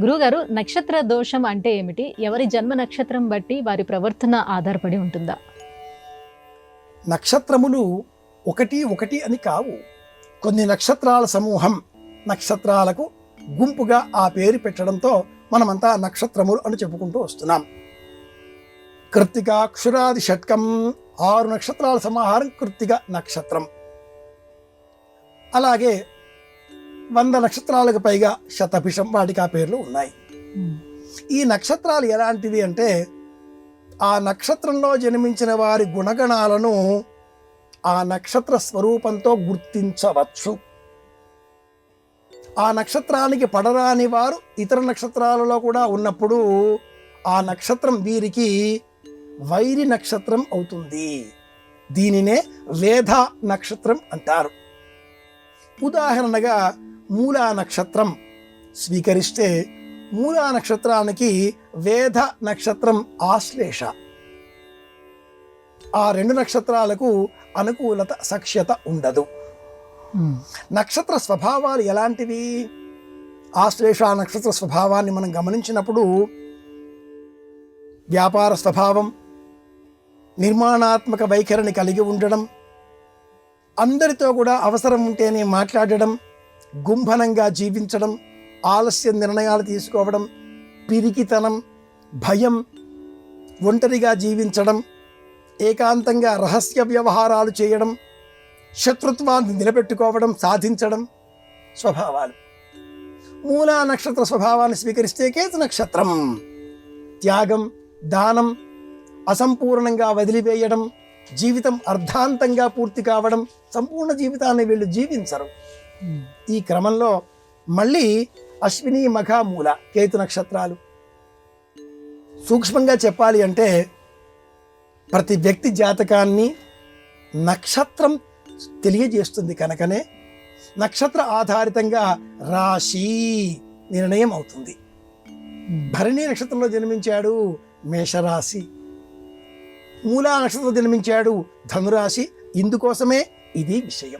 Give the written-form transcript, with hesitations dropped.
గురుగారు, నక్షత్ర దోషం అంటే ఏమిటి? ఎవరి జన్మ నక్షత్రం బట్టి వారి ప్రవర్తన ఆధారపడి ఉంటుందా? నక్షత్రములు ఒకటి ఒకటి అని కావు. కొన్ని నక్షత్రాల సమూహం, నక్షత్రాలకు గుంపుగా ఆ పేరు పెట్టడంతో మనమంతా నక్షత్రములు అని చెప్పుకుంటూ వస్తున్నాం. కృత్తిక క్షురాది షట్కం, 6 నక్షత్రాల సమాహారం కృత్తిక నక్షత్రం. అలాగే 100 నక్షత్రాలకు పైగా శతభిషం, వాటికి ఆ పేర్లు ఉన్నాయి. ఈ నక్షత్రాలు ఎలాంటివి అంటే, ఆ నక్షత్రంలో జన్మించిన వారి గుణగణాలను ఆ నక్షత్ర స్వరూపంతో గుర్తించవచ్చు. ఆ నక్షత్రానికి పడరాని వారు ఇతర నక్షత్రాలలో కూడా ఉన్నప్పుడు ఆ నక్షత్రం వీరికి వైరి నక్షత్రం అవుతుంది. దీనినే వేధ నక్షత్రం అంటారు. ఉదాహరణగా మూలా నక్షత్రం స్వీకరిస్తే, మూలా నక్షత్రానికి వేధ నక్షత్రం ఆశ్లేష. ఆ 2 నక్షత్రాలకు అనుకూలత, సఖ్యత ఉండదు. నక్షత్ర స్వభావాలు ఎలాంటివి? ఆశ్లేష నక్షత్ర స్వభావాన్ని మనం గమనించినప్పుడు వ్యాపార స్వభావం, నిర్మాణాత్మక వైఖరిని కలిగి ఉండడం, అందరితో కూడా అవసరం ఉంటేనే మాట్లాడడం, గుంభనంగా జీవించడం, ఆలస్య నిర్ణయాలు తీసుకోవడం, పిరికితనం, భయం, ఒంటరిగా జీవించడం, ఏకాంతంగా రహస్య వ్యవహారాలు చేయడం, శత్రుత్వాన్ని నిలబెట్టుకోవడం, సాధించడం స్వభావాలు. మూలా నక్షత్ర స్వభావాన్ని స్వీకరిస్తే కేతు నక్షత్రం త్యాగం, దానం, అసంపూర్ణంగా వదిలివేయడం, జీవితం అర్ధాంతంగా పూర్తి కావడం, సంపూర్ణ జీవితాన్ని వీళ్ళు జీవించరు. ఈ క్రమంలో మళ్ళీ అశ్విని, మఘ, మూల కేతు నక్షత్రాలు. సూక్ష్మంగా చెప్పాలి అంటే ప్రతి వ్యక్తి జాతకాన్ని నక్షత్రం తెలియజేస్తుంది. కనుకనే నక్షత్ర ఆధారితంగా రాశి నిర్ణయం అవుతుంది. భరణి నక్షత్రంలో జన్మించాడు, మేషరాశి. మూలా నక్షత్రంలో జన్మించాడు, ధనురాశి. ఇందుకోసమే ఇది విషయం.